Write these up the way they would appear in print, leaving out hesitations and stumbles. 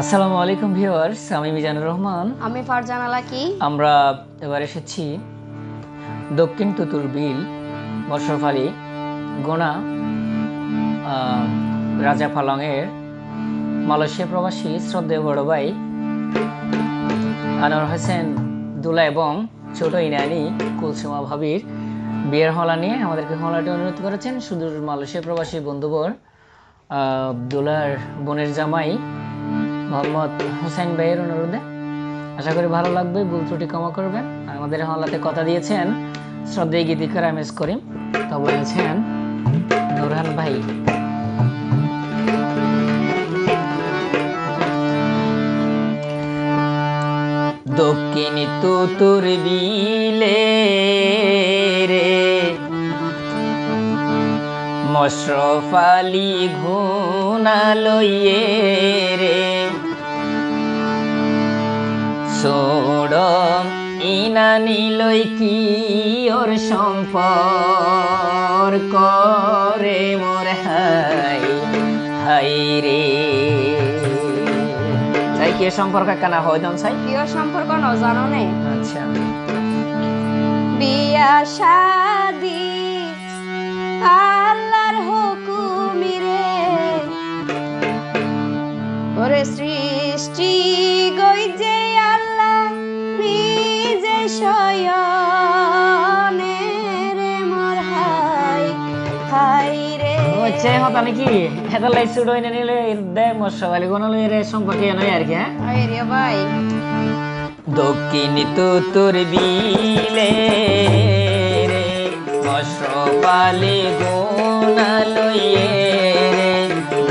আসসালামু আলাইকুম ভিউয়ার্স, আমি মিজানুর রহমান। আমি ফারজানা লাকি। আমরা এবার এসেছি দক্ষিণ তুতুর বিল, মশরফ আলী গোনা রাজা পালংয়ের মালয়েশিয়া প্রবাসী শ্রদ্ধেয় বড় ভাই আনোয়ার হোসেন দুলা এবং ছোট ইনানি কুলসুমা ভাবির বিয়ের হলা নিয়ে আমাদেরকে হলাটি অনুরোধ করেছেন সুদূর মালয়েশিয়া প্রবাসী বন্ধুবর দুলার বোনের জামাই মোহাম্মদ হোসেন ভাইয়ের অনুরোধে। আশা করি ভালো লাগবে, ভুল ত্রুটি ক্ষমা করবেন। আমাদের হলাতে কথা দিয়েছেন শ্রদ্ধেয় গীতিকার এম এস করিম, তা বলেছেন নুরহান ভাই। দক্ষিণ তুতুর বিলে রে মশরফ আলী ঘুনা লইয়ে রে ছোড় ইনানি লই কি ওর সম্পর্ক রে মোর হাই হাই রে। তাই কি সম্পর্ক কেনা হয় দন চাই কি সম্পর্ক ন জানো নে? আচ্ছা, বিয়া শাদি আল্লাহর হুকুমি রে, ওরে সৃষ্টি গই যে আল্লাহ নিজে শয়নে রে মোর হাই হাই রে। হচ্ছে হতা নাকি এটা লাই সুডো এনে নিলে দে মশরফ আলী গোনা লইয়ে রে সম্পর্কে নয় আর কি। হ্যাঁ, আই রে ভাই। দক্ষিণ তুতুর বিলে রে মশরফ আলী গোনা লইয়ে রে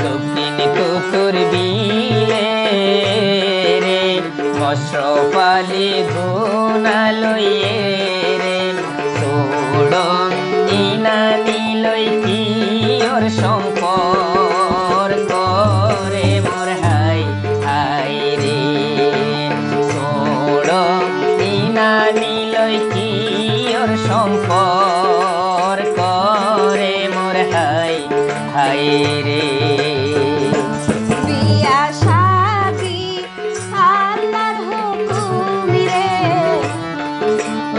দক্ষিণ তুতুর বিলে রে মশরফ আলী গোনা লইয়ে রে ছোড় ইনানি লই কি ওর সম্পর্ক রে মোর হাই হাই রে ছোড় ইনানি লই কি ওর সম্পর্ক রে মোর হাই হাই রে। বিয়া শাদি আল্লাহর হুকুমি রে,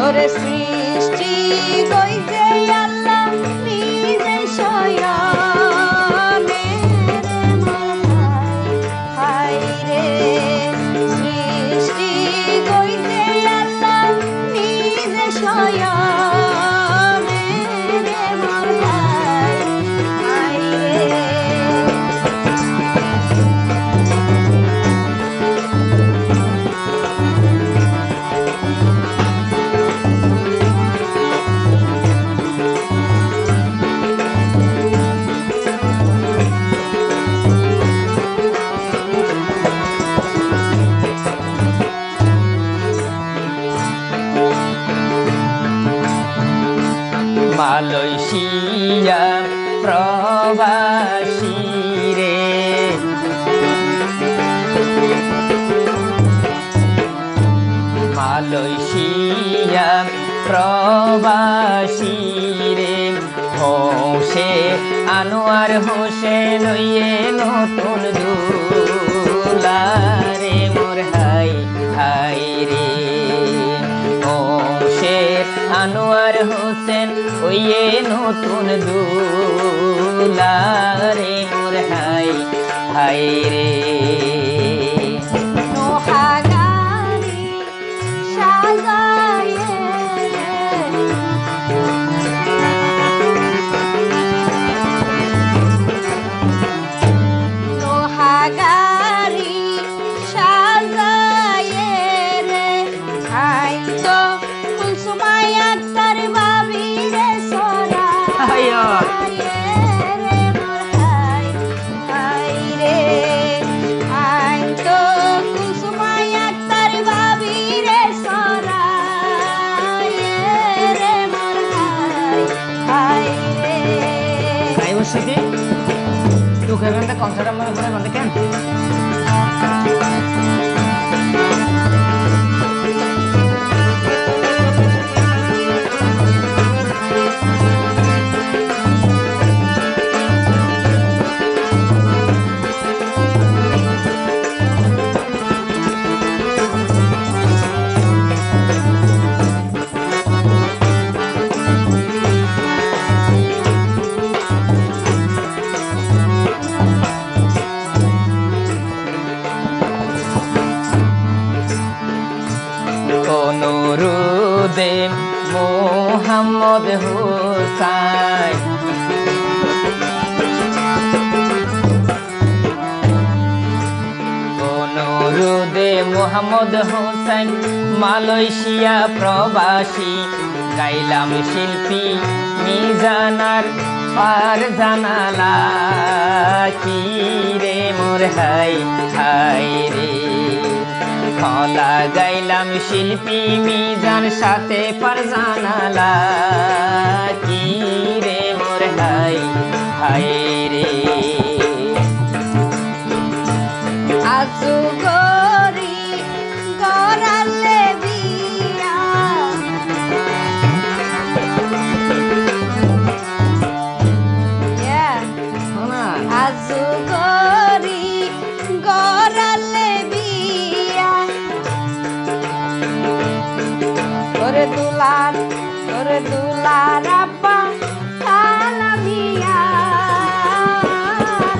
ওরে সৃষ্টি গই যে আল্লাহ নিজে শয়নে রে মোর হাই রে। সৃষ্টি গই যে আল্লাহ নিজে শয়নে রে মোর হাই হাই রে। মালয়েশিয়া প্রবাসী রে মালয়েশিয়া প্রবাসী রে হোসে আনোয়ার হোসেন ইয়ে নতুন দুলা রে মোর হাই হাই রে হোসে আনোয়ার হোসেন ওয়ে নতুন দুলা রে মোর হাই হাই রে। নোহাগারি সাজায়ে নোহাগারি সাজায়ে রে হাই তো কুলসুমাই আক্তার ভাবি রে সোরা আইয়া। রে মোর হাই হাই রে হাই মোহাম্মদ হোসাইন অনুরোধে মোহাম্মদ হোসেন মালয়েশিয়া প্রবাসী গাইলাম শিল্পী মিজানার পার জানালা কি রে মোর হাই হাই রে খলা গাইলাম শিল্পী মিজান সাথে পার জানালা কি রে মোর হাই হাই রে আজু গরি গরালে বিয়া আজু গরি গরালে বিয়া ওরে দুলার আব্বা কালামিয়া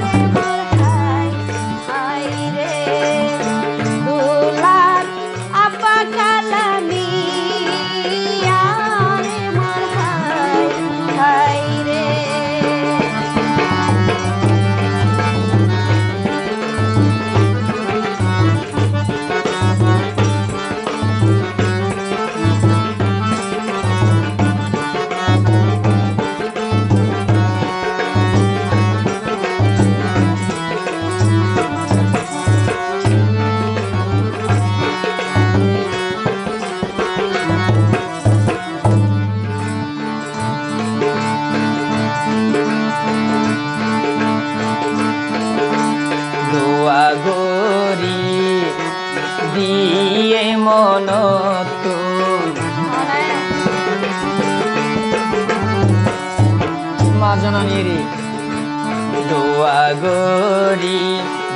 রে মোর হাই হাই রে দুলার আব্বা কালামিয়া রে মোর হাই হাই রে দোয়া গরি দিয়ে মন মা জননীর দোয়া গরি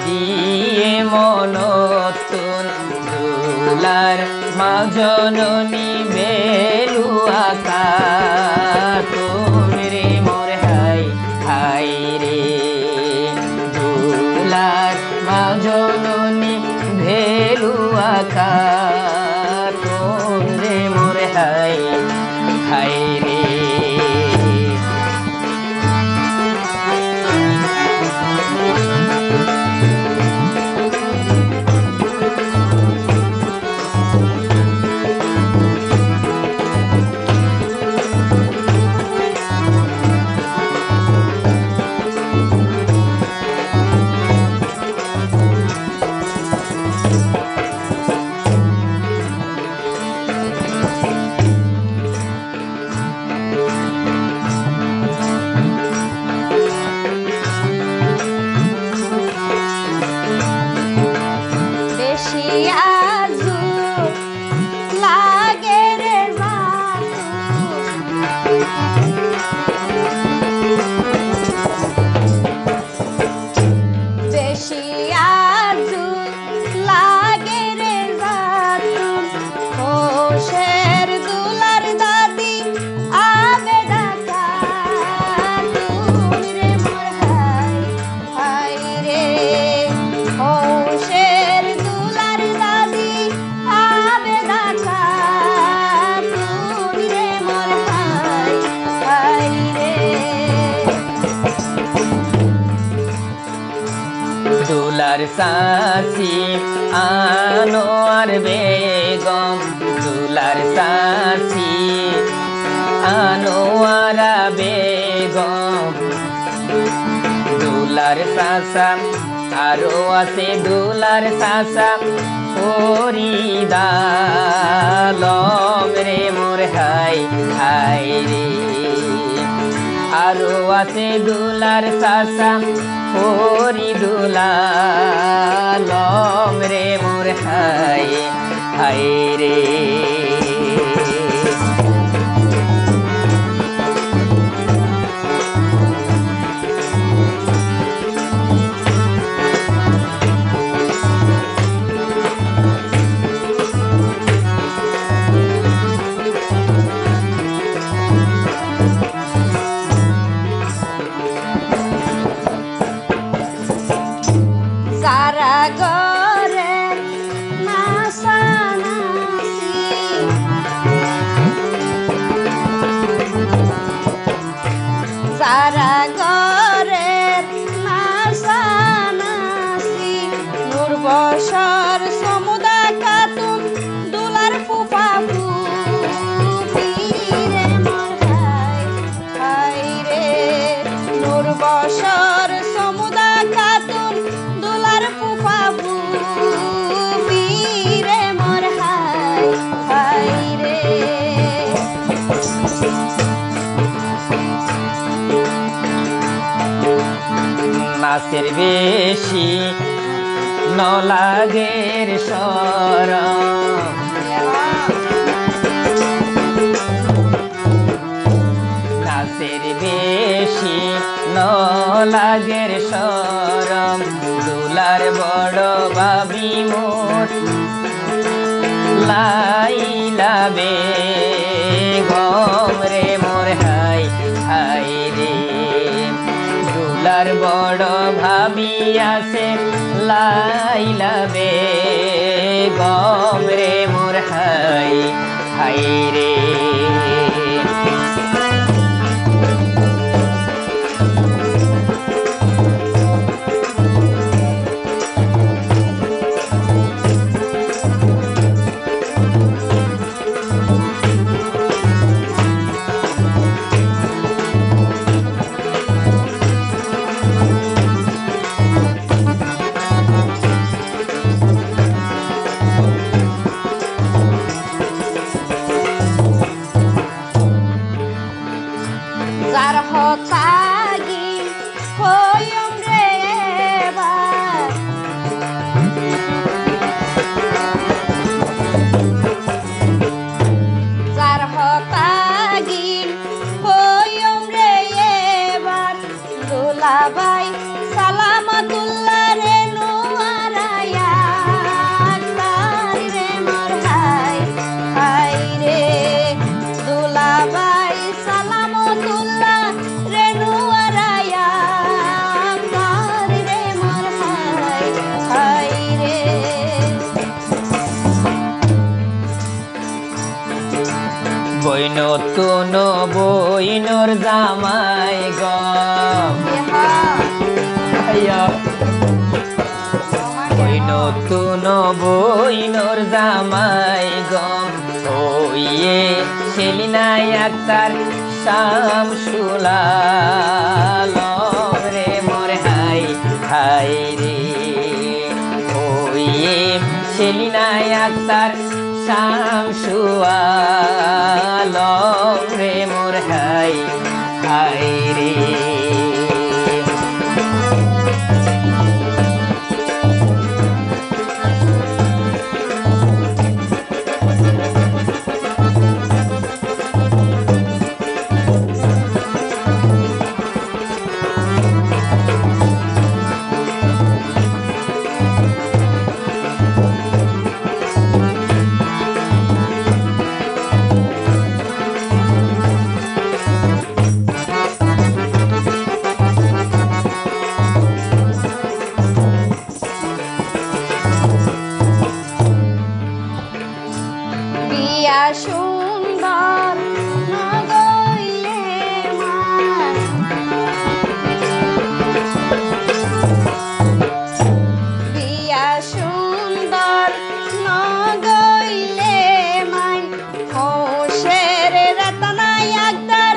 দিয়ে মন দুলার মা জননী বেলুয়া কা রে মোর হাই হাই রে দুলার মা জননী ভেলুয়া কা রে মোর হাই হাই রে আজু লাগে রে বেশি আজু লাগে রে হোশের দুলার দাদি আবে ডাকা রে মোর হাই হাই রে হোশের দুলার দাদি আবে ডাকা রে মোর হাই হাই রে দুলার সাসি আনোয়ার বেগম দুলার সাসি আনোয়ারা বেগম দুলার সাসা আরো আছে দুলার সাসা ফরিদালম রে মোর হাই হাই রে আরো আছে দুলার সাসা ফরিদুলালম রে মোর হাই হাই রে সারা ঘরে নাচানাচি বছর সমুদা খাতুন দুলার ফুফা ফুফি রে মোর হাই রে নূর বছর সমুদা খাতুন দুলার ফুফা ফুফি রে মোর হাই রে নাচের বেশি নলাগের সরম নাচের বেশি নলাগের সরম দুলার বড় ভাবি মোর লাইলা বেগম রে মোর হাই রে দুলার বড় ভাবি আছে লাইলা বেগম রে মোর হাই রে যার হতাগি হইম রে এবার যার হতাগি হইম রে এবার দুলাভাই সালামতুল্লাহ রে নুয়ারায়া তার রে মোর হাই রে দুলাভাই সালামতুল্লাহ রে নুয়ারায়া তার রে মোর হাই রে বইন তুন বইনর জামাই গম বইন তুন বইনর জামাই গম ওইয়ে সেলিনাই আক্তার শামসুলালম রে মোর হাই রে ওইয়ে সেলিনাই আক্তার শামসুলালম রে মোর হাই রে বিয়া সুন্দর নগইলে মান বিয়া সুন্দর নগইলে মান হোশের রতনাই আকদার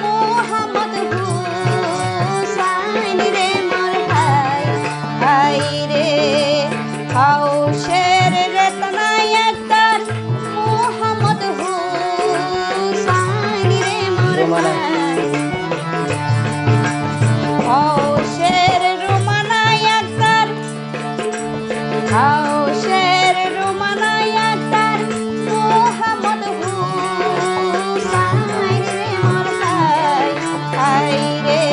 মোহাম্মদ হুসাইন রে মোর হাই রে হোশের রতনাই আকদার মোহাম্মদ হুসাইন রে মোর হোশের রুমানাই আকদার হোশের রুমানাই আকদার মোহাম্মদ হুসাইন রে মোর হাই রে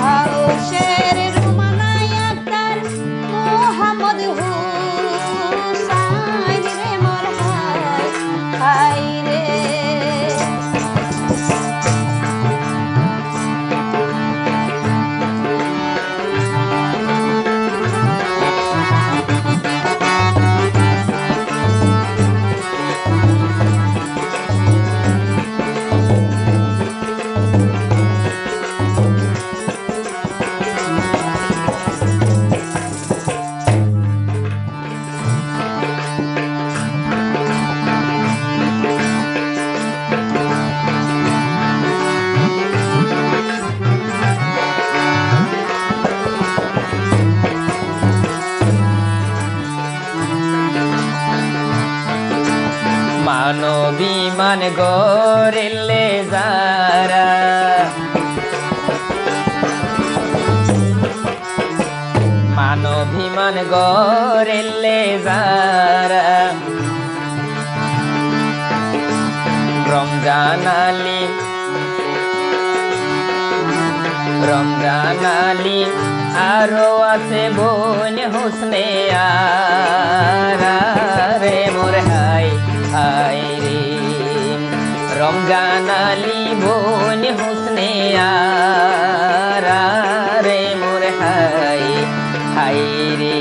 হোশের রুমানাই আকদার মোহাম্মদ হুসাইন রে মোর হাই রে মানবিমান গরিলে যারা মানবিমান গরিলে যারা রমজান আলী আরো আছে বোন হোসনে আরা রে মোর হাই হাই রে রমজান আলী বোন হোসনে আরা রে মোর হাই হাই রে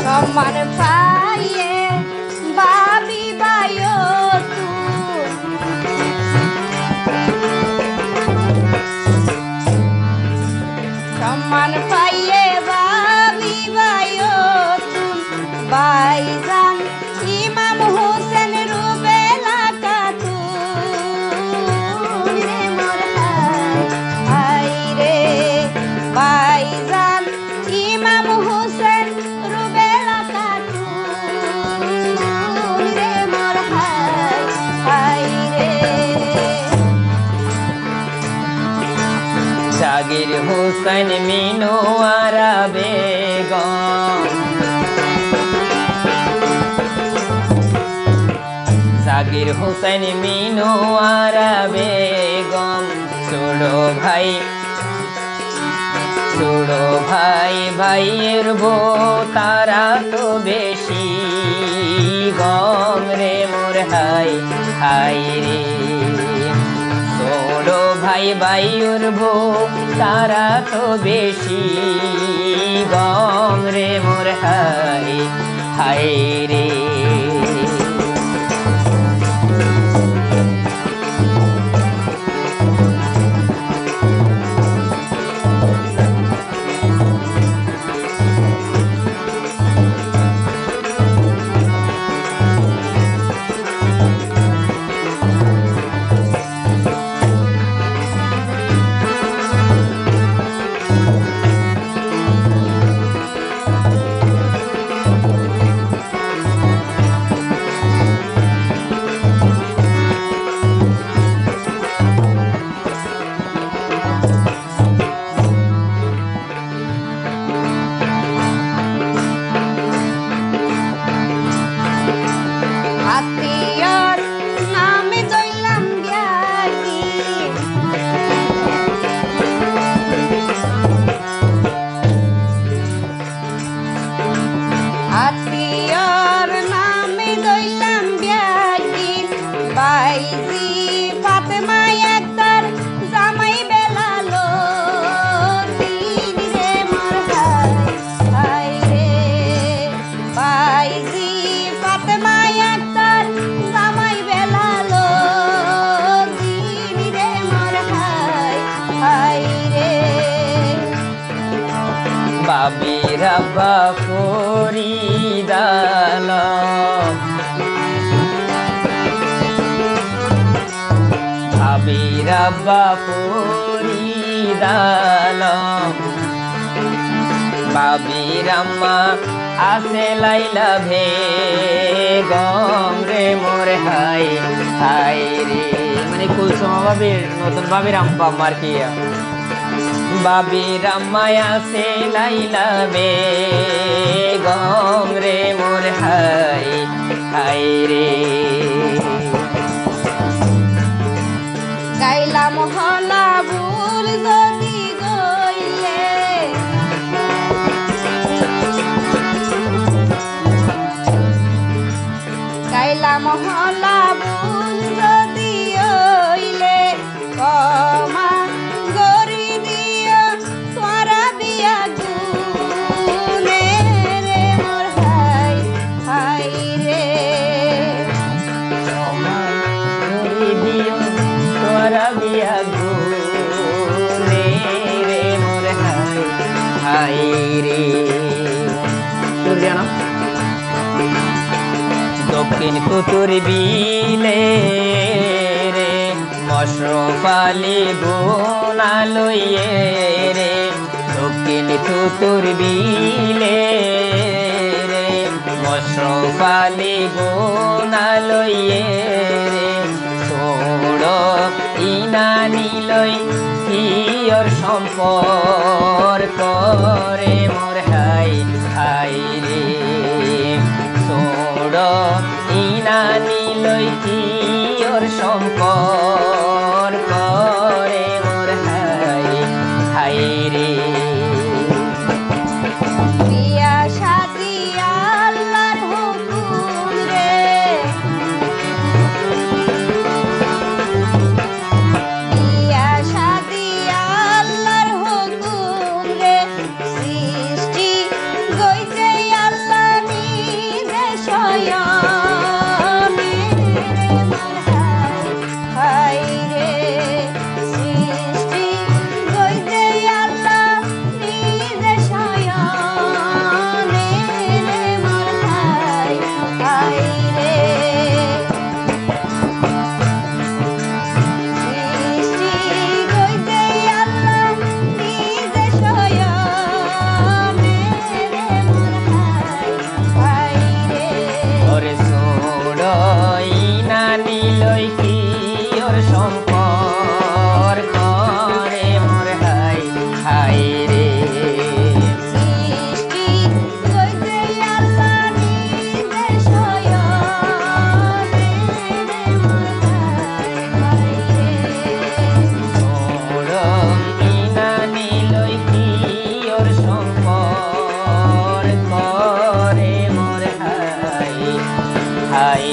সম্মান পাইয়ে বাবি বায়ো সম্মান পাইয়ে বাবি বায়ো ভাইজান ইমাম হোসেন রুবেলা খাতুন রে মোর হাই রে ভাইজান ইমাম হোসেন রুবেলা খাতুন রে মোর হাই রে জাগির হোসেন মিনোয়ারা বেগম জাগির হোসেন মিনোয়ারা বেগম ছোড়ো ভাই ভাইয়ের বউ তারা তো বেশি গম রে মোর হাই হাই রে ছোড়ো ভাই ভাইয়ের বউ তারা তো বেশি গম রে মোর হাই হাই রে আত্মীয়র নামে দইলাম ব্যাগি আত্মীয়র নামে দইলাম ব্যাগি বাইজি ফাতেমা একদার জামাই বেলালো দিন রে মোর হাই রে বাইজি ফাতেমা একদার জামাই বেলালো দিন রে মোর হাই রে বাবি রাব্বা ফরিদাল বাবি রাব্বা ফরিদাল বাবি রাম্মা আসে লাইলা বেগম রে মোর হাই হাই রে মানে কুলসুমা বাবির নতুন বাবির আম্মা আর কি বাবির আম্মায় আসে লাইলা বেগম রে মোর হাই হাই রে গাইলাম হলা ভুল যদি গইলে গাইলাম হলা ভুল যদি হইলে ক্ষমা করি দিও তোরা বিয়া গুনে রে মোর হাই হাই রে তোর জানো দক্ষিণ কুতুর বিলে রে মশরফালি গুনা লইয়ে রে দক্ষিণ কুতুর বিলে রে মশরফালি গুনা লইয়ে রে ছোড় ইনানি লই কিয়র সম্পর্ক রে মোর হাই হাই রে ছোড় ইনানি লই কিয়র সম্পর্ক রে মোর হাই হাই রে বিয়া শাদি আল্লাহর হুকুম রে বিয়া শাদি আল্লাহর হুকুম রে সৃষ্টি গইতে আল্লাহ নিজে স্বয়ং রে মোর হাই রে সৃষ্টি গইতে আল্লাহ নিজে স্বয়ং রে মোর হাই রে সৃষ্টি গইতে আল্লাহ নিজে স্বয়ং রে মোর হাই রে ওরে ছোড় ইনানি লই কিয়র সম্পর্ক রে মোর হাই হাই রে সৃষ্টি গইতে আল্লাহ নিজে স্বয়ং রে মোর হাই রে ছোড় ইনানি লই কিয়র সম্পর্ক রে মোর হাই হাই